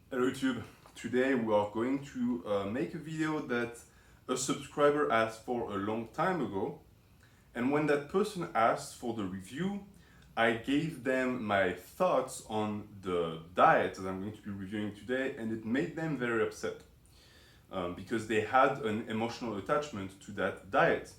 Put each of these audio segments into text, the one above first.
Hello YouTube. Today we are going to make a video that a subscriber asked for a long time ago, and when that person asked for the review, I gave them my thoughts on the diet that I'm going to be reviewing today, and it made them very upset because they had an emotional attachment to that diet.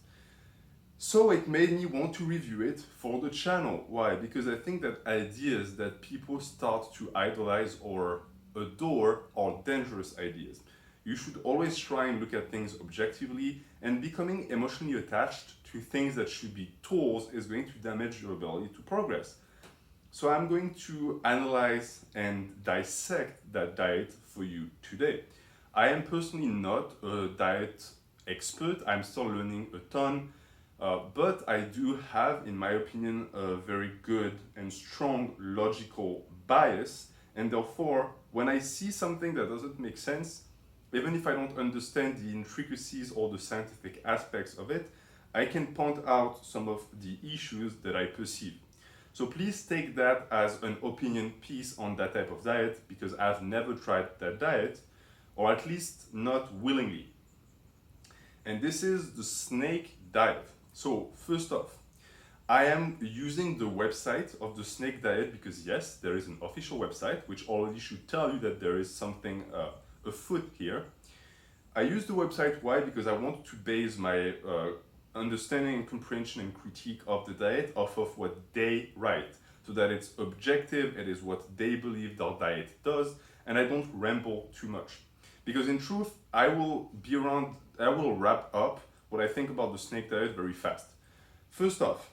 So it made me want to review it for the channel. Why? Because I think that ideas that people start to idolize or adore are dangerous ideas. You should always try and look at things objectively, and becoming emotionally attached to things that should be tools is going to damage your ability to progress. So I'm going to analyze and dissect that diet for you today. I am personally not a diet expert. I'm still learning a ton. But I do have, in my opinion, a very good and strong logical bias, and therefore, when I see something that doesn't make sense, even if I don't understand the intricacies or the scientific aspects of it, I can point out some of the issues that I perceive. So please take that as an opinion piece on that type of diet, because I've never tried that diet, or at least not willingly. And this is the snake diet. So first off, I am using the website of the snake diet because yes, there is an official website which already should tell you that there is something afoot here. I use the website, why? Because I want to base my understanding and comprehension and critique of the diet off of what they write, so that it's objective, it is what they believe their diet does, and I don't ramble too much. Because in truth, I will wrap up what I think about the snake diet very fast. First off,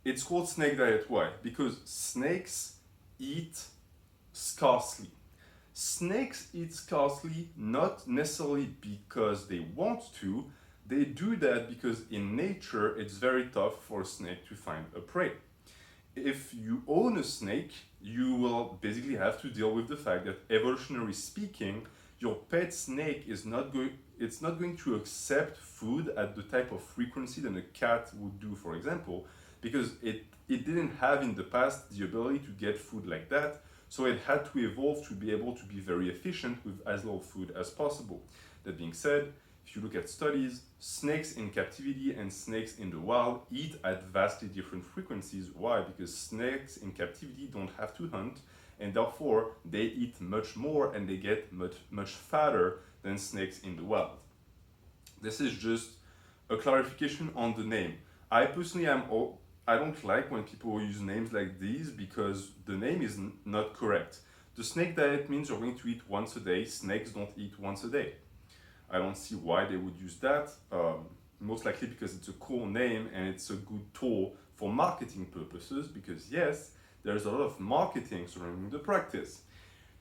it's called snake diet. Why? Because snakes eat scarcely. Snakes eat scarcely not necessarily because they want to, they do that because in nature it's very tough for a snake to find a prey. If you own a snake, you will basically have to deal with the fact that, evolutionarily speaking, your pet snake is not going to accept food at the type of frequency that a cat would do, for example, because it didn't have in the past the ability to get food like that, so it had to evolve to be able to be very efficient with as little food as possible. That being said, if you look at studies, snakes in captivity and snakes in the wild eat at vastly different frequencies. Why? Because snakes in captivity don't have to hunt, and therefore they eat much more and they get much fatter than snakes in the wild. This is just a clarification on the name. I personally I don't like when people use names like these because the name is not correct. The snake diet means you're going to eat once a day. Snakes don't eat once a day. I don't see why they would use that. Most likely because it's a cool name and it's a good tool for marketing purposes, because yes, there's a lot of marketing surrounding the practice.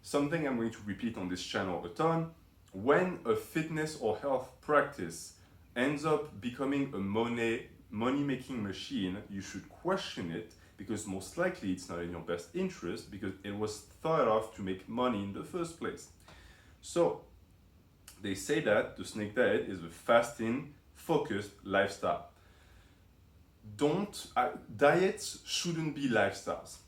Something I'm going to repeat on this channel a ton: when a fitness or health practice ends up becoming a money-making machine, you should question it, because most likely it's not in your best interest, because it was thought of to make money in the first place. So they say that the snake diet is a fasting focused lifestyle. Diets shouldn't be lifestyles.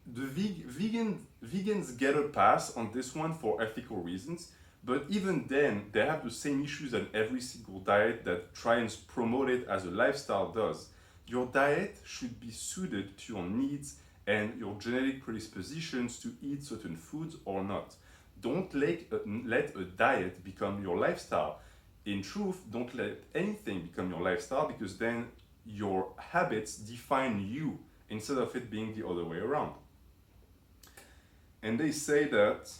Vegans get a pass on this one for ethical reasons, but even then they have the same issues that every single diet that tries to promote it as a lifestyle does. Your diet should be suited to your needs and your genetic predispositions to eat certain foods or not. Don't let a diet become your lifestyle. In truth, don't let anything become your lifestyle, because then your habits define you instead of it being the other way around. And they say that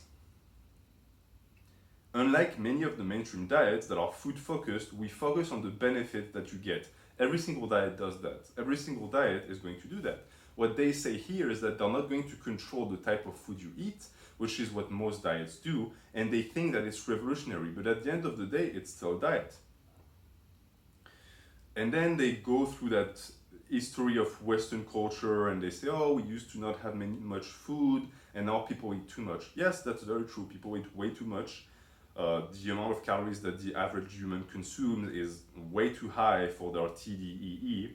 unlike many of the mainstream diets that are food focused, we focus on the benefit that you get. Every single diet does that. Every single diet is going to do that. What they say here is that they're not going to control the type of food you eat, which is what most diets do, and they think that it's revolutionary, but at the end of the day, it's still a diet. And then they go through that history of Western culture, and they say, oh, we used to not have much food, and now people eat too much. Yes, that's very true. People eat way too much. The amount of calories that the average human consumes is way too high for their TDEE.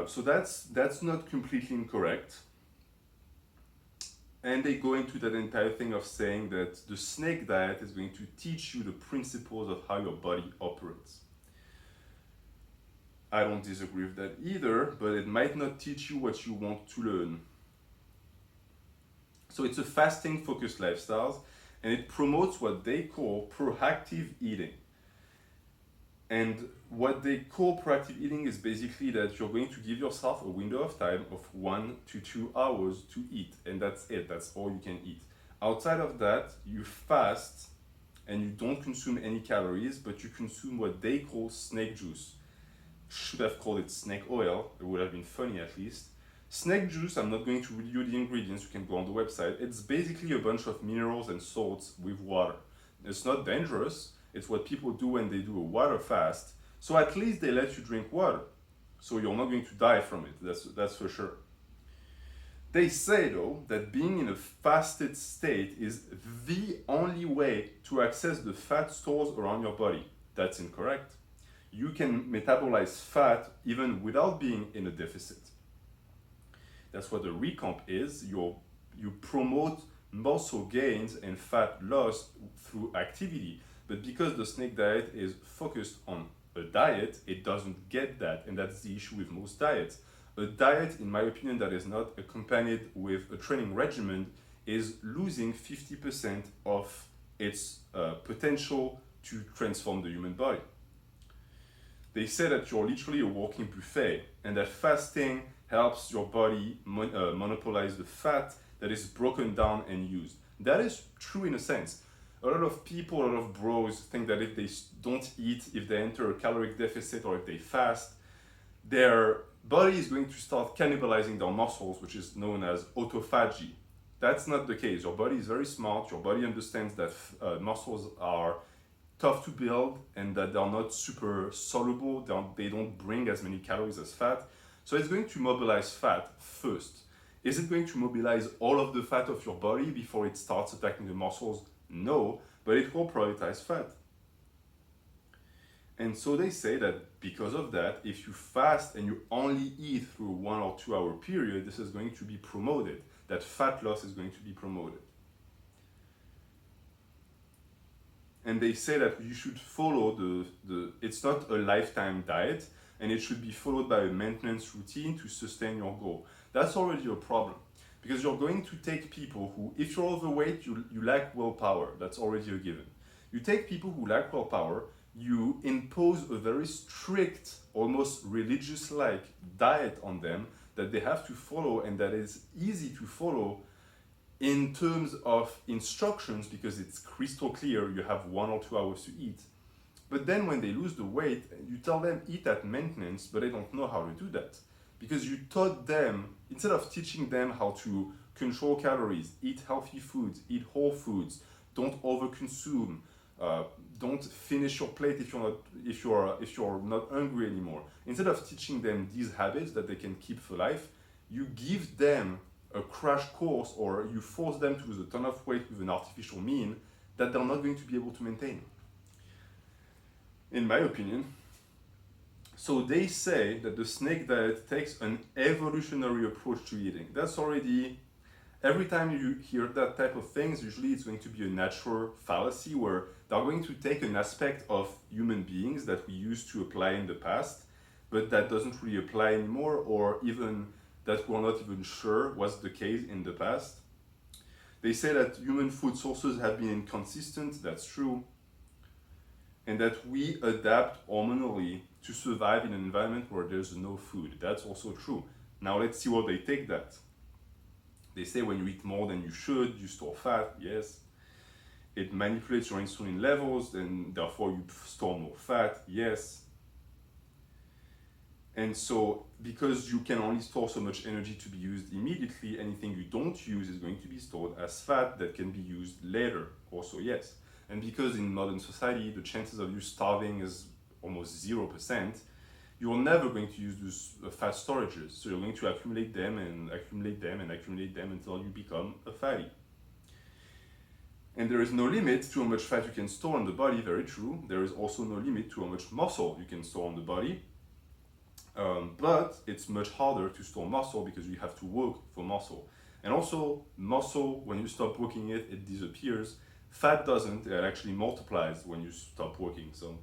So that's not completely incorrect. And they go into that entire thing of saying that the snake diet is going to teach you the principles of how your body operates. I don't disagree with that either, but it might not teach you what you want to learn. So it's a fasting focused lifestyle, and it promotes what they call proactive eating. And what they call proactive eating is basically that you're going to give yourself a window of time of 1 to 2 hours to eat, and that's it. That's all you can eat. Outside of that, you fast and you don't consume any calories, but you consume what they call snake juice. Should have called it snake oil. It would have been funny at least. Snake juice, I'm not going to read you the ingredients, you can go on the website. It's basically a bunch of minerals and salts with water. It's not dangerous. It's what people do when they do a water fast. So at least they let you drink water. So you're not going to die from it, that's for sure. They say though that being in a fasted state is the only way to access the fat stores around your body. That's incorrect. You can metabolize fat even without being in a deficit. That's what the recomp is. You promote muscle gains and fat loss through activity. But because the snake diet is focused on a diet, it doesn't get that. And that's the issue with most diets. A diet, in my opinion, that is not accompanied with a training regimen is losing 50% of its potential to transform the human body. They say that you're literally a walking buffet and that fasting helps your body monopolize the fat that is broken down and used. That is true in a sense. A lot of people, a lot of bros think that if they don't eat, if they enter a caloric deficit or if they fast, their body is going to start cannibalizing their muscles, which is known as autophagy. That's not the case. Your body is very smart. Your body understands that muscles are tough to build and that they're not super soluble. They don't bring as many calories as fat. So it's going to mobilize fat first. Is it going to mobilize all of the fat of your body before it starts attacking the muscles? No, but it will prioritize fat. And so they say that because of that, if you fast and you only eat through a 1 or 2 hour period, this is going to be promoted. That fat loss is going to be promoted. And they say that you should follow it's not a lifetime diet, and it should be followed by a maintenance routine to sustain your goal. That's already a problem. Because you're going to take people who, if you're overweight, you lack willpower. That's already a given. You take people who lack willpower, you impose a very strict, almost religious-like diet on them that they have to follow and that is easy to follow in terms of instructions because it's crystal clear you have 1 or 2 hours to eat. But then when they lose the weight, you tell them eat at maintenance, but they don't know how to do that. Because you taught them, instead of teaching them how to control calories, eat healthy foods, eat whole foods, don't overconsume, don't finish your plate if you're not hungry anymore. Instead of teaching them these habits that they can keep for life, you give them a crash course or you force them to lose a ton of weight with an artificial mean that they're not going to be able to maintain. In my opinion. So they say that the snake diet takes an evolutionary approach to eating. That's already, every time you hear that type of things, usually it's going to be a natural fallacy where they're going to take an aspect of human beings that we used to apply in the past, but that doesn't really apply anymore, or even that we're not even sure was the case in the past. They say that human food sources have been inconsistent, that's true, and that we adapt hormonally to survive in an environment where there's no food. That's also true. Now let's see where they take that. They say when you eat more than you should, you store fat, yes. It manipulates your insulin levels and therefore you store more fat, yes. And so because you can only store so much energy to be used immediately, anything you don't use is going to be stored as fat that can be used later, also yes. And because in modern society, the chances of you starving is almost 0%, you're never going to use those fat storages. So you're going to accumulate them and accumulate them and accumulate them until you become a fatty. And there is no limit to how much fat you can store in the body, very true. There is also no limit to how much muscle you can store in the body. But it's much harder to store muscle because you have to work for muscle. And also, muscle, when you stop working it, it disappears. Fat doesn't, it actually multiplies when you stop working. So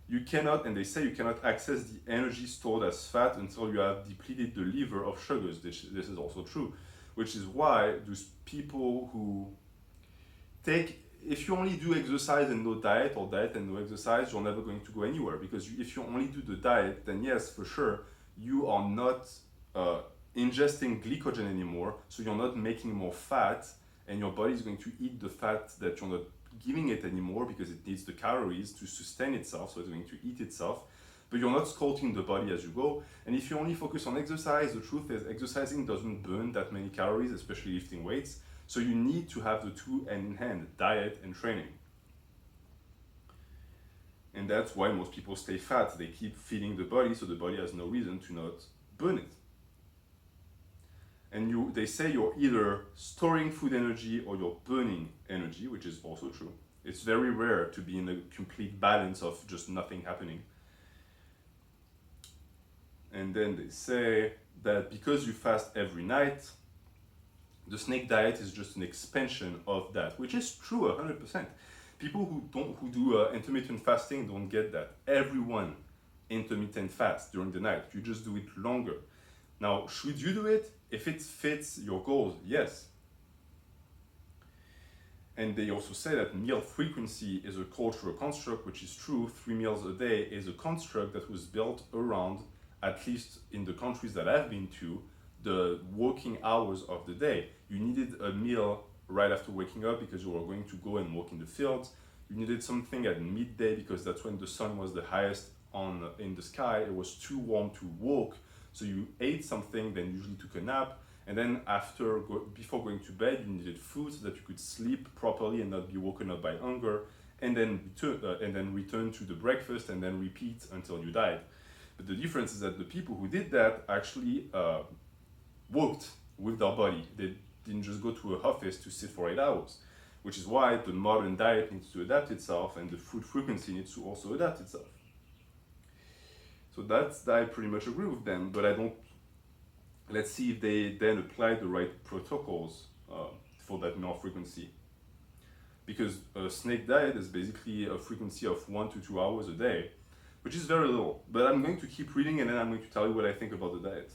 you cannot, and they say you cannot access the energy stored as fat until you have depleted the liver of sugars. This is also true, which is why those people who if you only do exercise and no diet, or diet and no exercise, you're never going to go anywhere. Because if you only do the diet, then yes, for sure, you are not ingesting glycogen anymore, so you're not making more fat, and your body is going to eat the fat that you're not giving it anymore because it needs the calories to sustain itself, so it's going to eat itself. But you're not sculpting the body as you go. And if you only focus on exercise, the truth is exercising doesn't burn that many calories, especially lifting weights. So you need to have the two hand in hand, diet and training. And that's why most people stay fat. They keep feeding the body, so the body has no reason to not burn it. And they say you're either storing food energy or you're burning energy, which is also true. It's very rare to be in a complete balance of just nothing happening. And then they say that because you fast every night, the snake diet is just an expansion of that, which is true 100%. People who do intermittent fasting don't get that. Everyone intermittent fast during the night. You just do it longer. Now, should you do it? If it fits your goals, yes. And they also say that meal frequency is a cultural construct, which is true. 3 meals a day is a construct that was built around, at least in the countries that I've been to, the working hours of the day. You needed a meal right after waking up because you were going to go and walk in the fields. You needed something at midday because that's when the sun was the highest in the sky. It was too warm to walk, so you ate something, then usually took a nap, and then before going to bed, you needed food so that you could sleep properly and not be woken up by hunger, and then return to the breakfast and then repeat until you died. But the difference is that the people who did that actually worked with their body. They didn't just go to an office to sit for 8 hours, which is why the modern diet needs to adapt itself and the food frequency needs to also adapt itself. So I pretty much agree with them, but let's see if they then apply the right protocols for that meal frequency. Because a snake diet is basically a frequency of 1 to 2 hours a day, which is very little. But I'm going to keep reading and then I'm going to tell you what I think about the diet.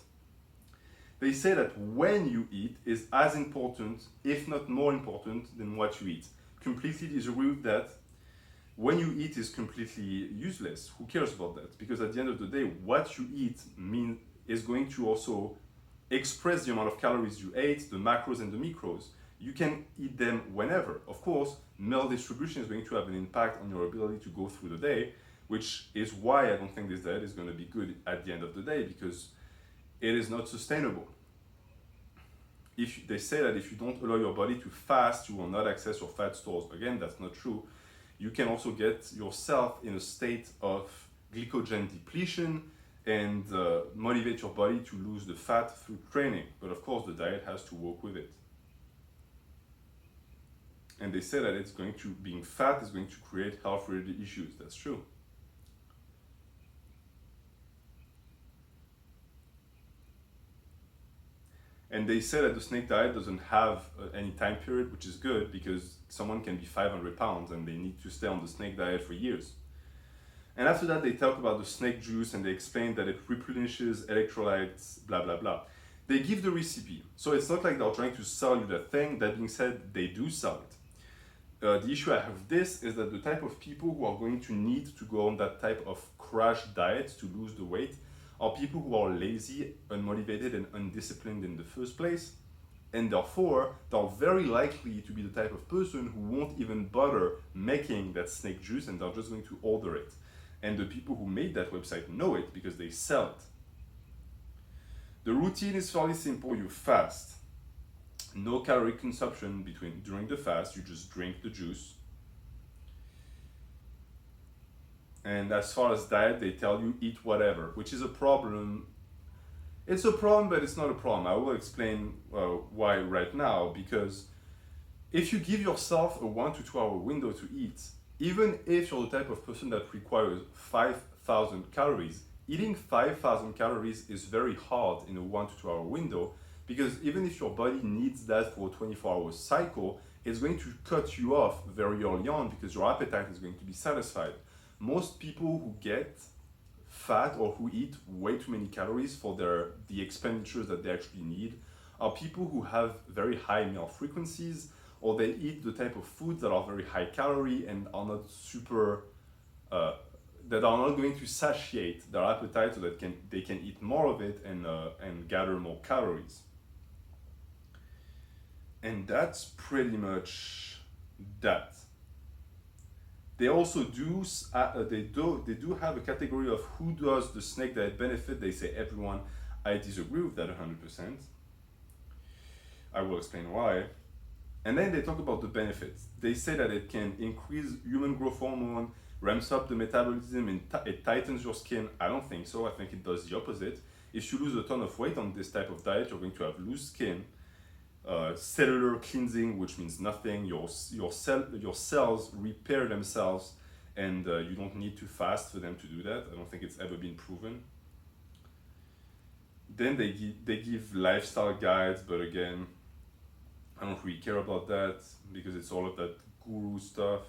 They say that when you eat is as important, if not more important, than what you eat. Completely disagree with that. When you eat is completely useless. Who cares about that? Because at the end of the day, what you eat is going to also express the amount of calories you ate, the macros and the micros. You can eat them whenever. Of course, meal distribution is going to have an impact on your ability to go through the day, which is why I don't think this diet is going to be good at the end of the day, because it is not sustainable. They say that if you don't allow your body to fast, you will not access your fat stores. Again, that's not true. You can also get yourself in a state of glycogen depletion and motivate your body to lose the fat through training. But of course, the diet has to work with it. And they say that being fat is going to create health-related issues. That's true. And they say that the snake diet doesn't have any time period, which is good because someone can be 500 pounds and they need to stay on the snake diet for years. And after that, they talk about the snake juice and they explain that it replenishes electrolytes, blah, blah, blah. They give the recipe. So it's not like they're trying to sell you that thing. That being said, they do sell it. The issue I have with this is that the type of people who are going to need to go on that type of crash diet to lose the weight are people who are lazy, unmotivated, and undisciplined in the first place. And therefore, they're very likely to be the type of person who won't even bother making that snake juice and they're just going to order it. And the people who made that website know it because they sell it. The routine is fairly simple. You fast. No calorie consumption during the fast. You just drink the juice. And as far as diet, they tell you eat whatever, which is a problem. It's a problem, but it's not a problem. I will explain why right now, because if you give yourself a 1 to 2 hour window to eat, even if you're the type of person that requires 5,000 calories, eating 5,000 calories is very hard in a 1 to 2 hour window Because even if your body needs that for a 24-hour cycle, it's going to cut you off very early on because your appetite is going to be satisfied. Most people who get fat or who eat way too many calories for the expenditures that they actually need are people who have very high meal frequencies, or they eat the type of foods that are very high calorie and are not super that are not going to satiate their appetite so that they can eat more of it and gather more calories. And that's pretty much that. They also do they do have a category of who does the snake diet benefit. They say everyone. I disagree with that 100%. I will explain why. And then they talk about the benefits. They say that it can increase human growth hormone, ramps up the metabolism, and it tightens your skin. I don't think so. I think it does the opposite. If you lose a ton of weight on this type of diet, you're going to have loose skin, cellular cleansing, which means nothing. Your cells repair themselves, and you don't need to fast for them to do that. I don't think it's ever been proven. Then they give lifestyle guides, but again, I don't really care about that because it's all of that guru stuff.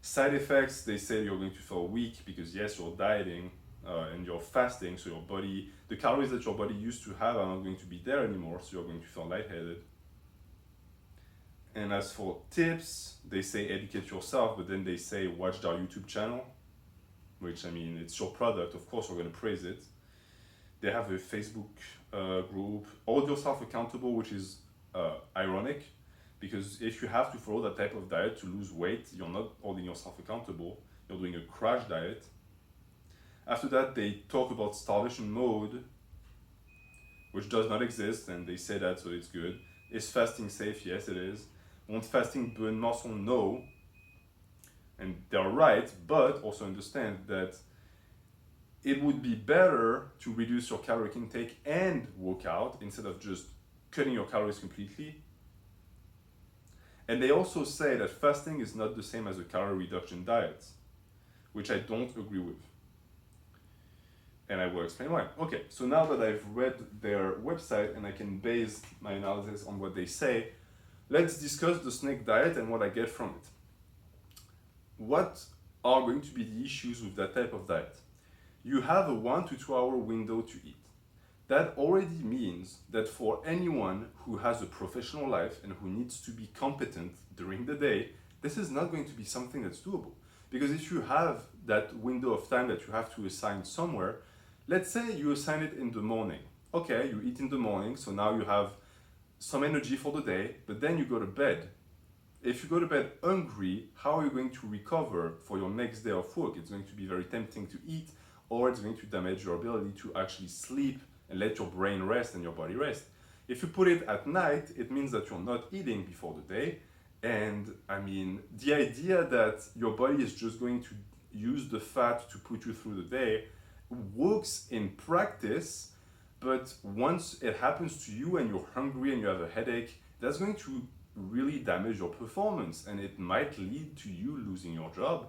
Side effects, they say you're going to feel weak because yes, you're dieting and you're fasting, so your body, the calories that your body used to have are not going to be there anymore, so you're going to feel lightheaded. And as for tips, they say educate yourself, but then they say watch their YouTube channel, which I mean, it's your product, of course you're going to praise it. They have a Facebook group, hold yourself accountable, which is ironic, because if you have to follow that type of diet to lose weight, you're not holding yourself accountable, you're doing a crash diet. After that, they talk about starvation mode, which does not exist, and they say that, so it's good. Is fasting safe? Yes, it is. Won't fasting burn muscle? No. And they're right, but also understand that it would be better to reduce your caloric intake and work out instead of just cutting your calories completely. And they also say that fasting is not the same as a calorie reduction diet, which I don't agree with. And I will explain why. Okay, so now that I've read their website and I can base my analysis on what they say, let's discuss the snake diet and what I get from it. What are going to be the issues with that type of diet? You have a 1 to 2 hour window to eat. That already means that for anyone who has a professional life and who needs to be competent during the day, this is not going to be something that's doable. Because if you have that window of time that you have to assign somewhere, let's say you assign it in the morning. Okay, you eat in the morning, so now you have some energy for the day, but then you go to bed. If you go to bed hungry, how are you going to recover for your next day of work? It's going to be very tempting to eat, or it's going to damage your ability to actually sleep and let your brain rest and your body rest. If you put it at night, it means that you're not eating before the day. And I mean, the idea that your body is just going to use the fat to put you through the day works in practice, but once it happens to you and you're hungry and you have a headache, that's going to really damage your performance and it might lead to you losing your job.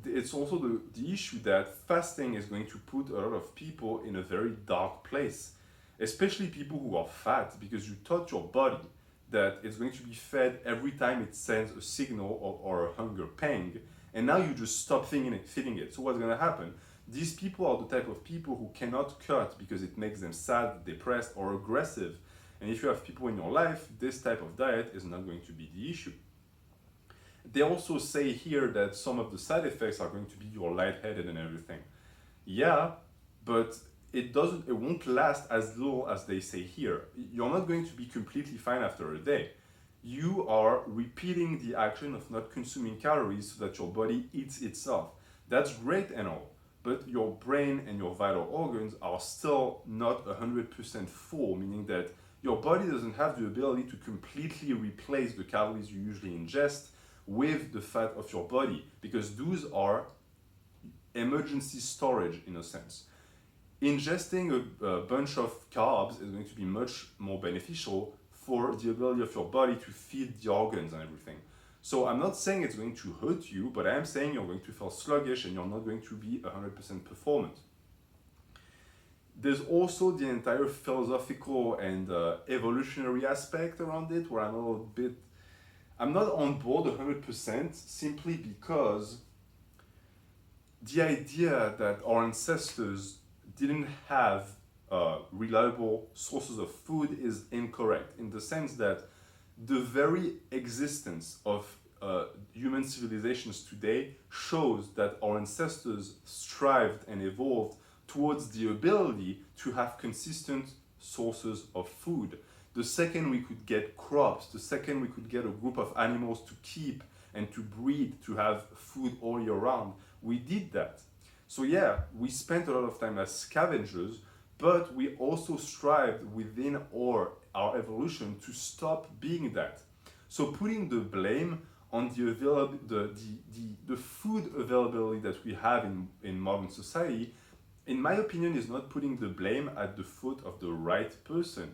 It's also the issue that fasting is going to put a lot of people in a very dark place, especially people who are fat, because you taught your body that it's going to be fed every time it sends a signal or a hunger pang, and now you just stop feeding it. So what's going to happen? These people are the type of people who cannot cut because it makes them sad, depressed, or aggressive. And if you have people in your life, this type of diet is not going to be the issue. They also say here that some of the side effects are going to be you're lightheaded and everything. Yeah, but it won't last as long as they say here. You're not going to be completely fine after a day. You are repeating the action of not consuming calories so that your body eats itself. That's great and all, but your brain and your vital organs are still not 100% full, meaning that your body doesn't have the ability to completely replace the calories you usually ingest with the fat of your body, because those are emergency storage in a sense. Ingesting a bunch of carbs is going to be much more beneficial for the ability of your body to feed the organs and everything. So I'm not saying it's going to hurt you, but I am saying you're going to feel sluggish and you're not going to be 100% performant. There's also the entire philosophical and evolutionary aspect around it, where I'm not on board 100% simply because the idea that our ancestors didn't have reliable sources of food is incorrect, in the sense that the very existence of human civilizations today shows that our ancestors strived and evolved towards the ability to have consistent sources of food. The second we could get crops, the second we could get a group of animals to keep and to breed, to have food all year round, we did that. So yeah, we spent a lot of time as scavengers, but we also strived within our evolution to stop being that. So putting the blame on the food availability that we have in modern society, in my opinion, is not putting the blame at the foot of the right person.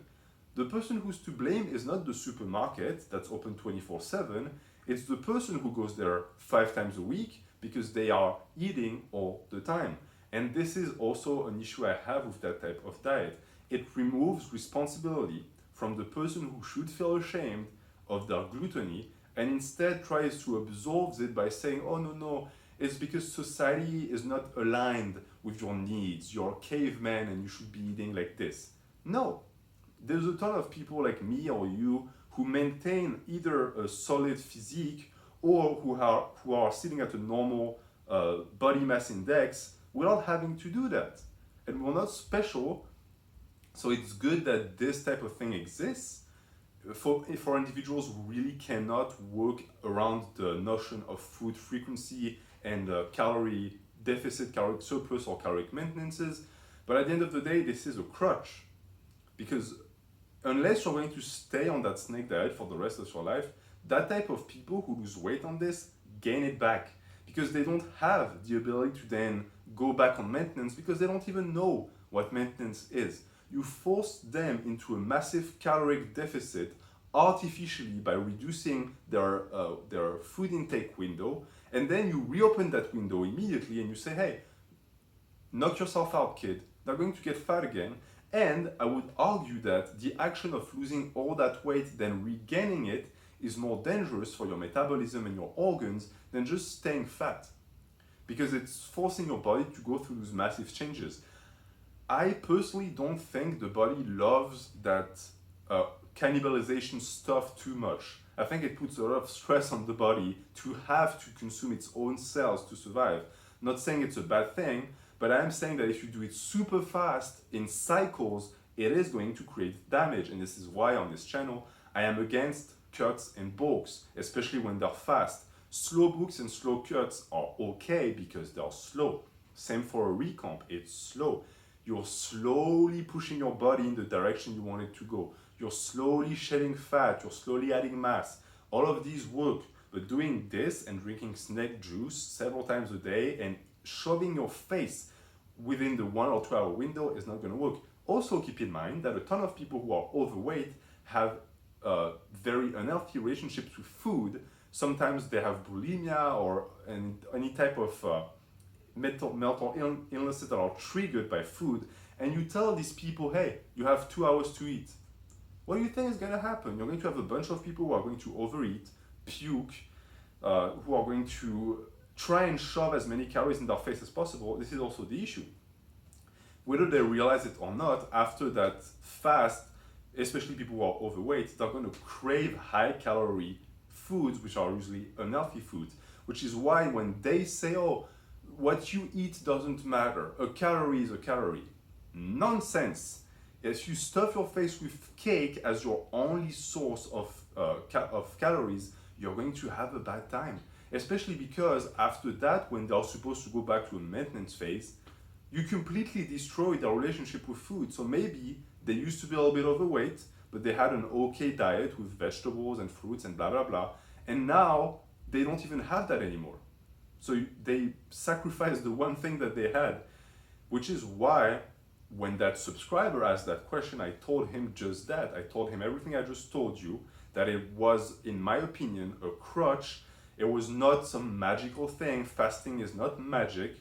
The person who's to blame is not the supermarket that's open 24/7, it's the person who goes there 5 times a week because they are eating all the time. And this is also an issue I have with that type of diet. It removes responsibility from the person who should feel ashamed of their gluttony and instead tries to absolve it by saying, oh no, it's because society is not aligned with your needs. You're a caveman and you should be eating like this. No, there's a ton of people like me or you who maintain either a solid physique or who are sitting at a normal body mass index without having to do that. And we're not special, so it's good that this type of thing exists for individuals who really cannot work around the notion of food frequency and calorie deficit, caloric surplus, or caloric maintenances. But at the end of the day, this is a crutch, because unless you're going to stay on that snake diet for the rest of your life, that type of people who lose weight on this gain it back, because they don't have the ability to then go back on maintenance, because they don't even know what maintenance is. You force them into a massive caloric deficit artificially by reducing their food intake window, and then you reopen that window immediately and you say, hey, knock yourself out, kid. They're going to get fat again. And I would argue that the action of losing all that weight, then regaining it, is more dangerous for your metabolism and your organs than just staying fat, because it's forcing your body to go through those massive changes. I personally don't think the body loves that cannibalization stuff too much. I think it puts a lot of stress on the body to have to consume its own cells to survive. Not saying it's a bad thing, but I am saying that if you do it super fast in cycles, it is going to create damage. And this is why on this channel, I am against cuts and bulks, especially when they're fast. Slow bulks and slow cuts are okay because they're slow. Same for a recomp, it's slow. You're slowly pushing your body in the direction you want it to go. You're slowly shedding fat, you're slowly adding mass. All of these work, but doing this and drinking snake juice several times a day and shoving your face within the 1 or 2 hour window is not going to work. Also keep in mind that a ton of people who are overweight have very unhealthy relationships with food. Sometimes they have bulimia or any type of mental illnesses that are triggered by food, and you tell these people, hey, you have 2 hours to eat. What do you think is going to happen? You're going to have a bunch of people who are going to overeat, puke, who are going to try and shove as many calories in their face as possible. This is also the issue. Whether they realize it or not, after that fast, especially people who are overweight, they're going to crave high calorie foods, which are usually unhealthy foods, which is why when they say, oh, what you eat doesn't matter, a calorie is a calorie. Nonsense. If you stuff your face with cake as your only source of calories, you're going to have a bad time. Especially because after that, when they're supposed to go back to a maintenance phase, you completely destroy their relationship with food. So maybe they used to be a little bit overweight, but they had an okay diet with vegetables and fruits and blah, blah, blah. And now they don't even have that anymore. So they sacrificed the one thing that they had, which is why when that subscriber asked that question, I told him just that. I told him everything I just told you, that it was, in my opinion, a crutch. It was not some magical thing. Fasting is not magic.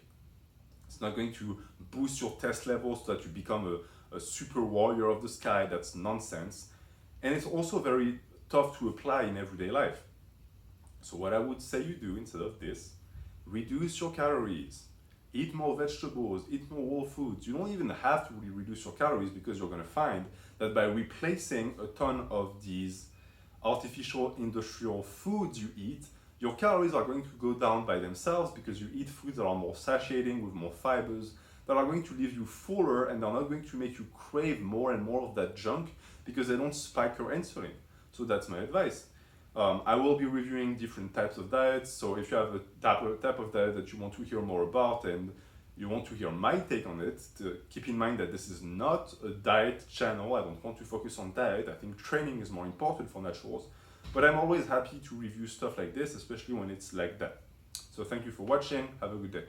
It's not going to boost your test levels so that you become a super warrior of the sky. That's nonsense. And it's also very tough to apply in everyday life. So what I would say you do instead of this, reduce your calories, eat more vegetables, eat more whole foods. You don't even have to really reduce your calories, because you're gonna find that by replacing a ton of these artificial industrial foods you eat, your calories are going to go down by themselves, because you eat foods that are more satiating with more fibers, that are going to leave you fuller, and they're not going to make you crave more and more of that junk, because they don't spike your insulin. So that's my advice. I will be reviewing different types of diets, so if you have a type of diet that you want to hear more about and you want to hear my take on it, keep in mind that this is not a diet channel. I don't want to focus on diet. I think training is more important for naturals, but I'm always happy to review stuff like this, especially when it's like that. So thank you for watching. Have a good day.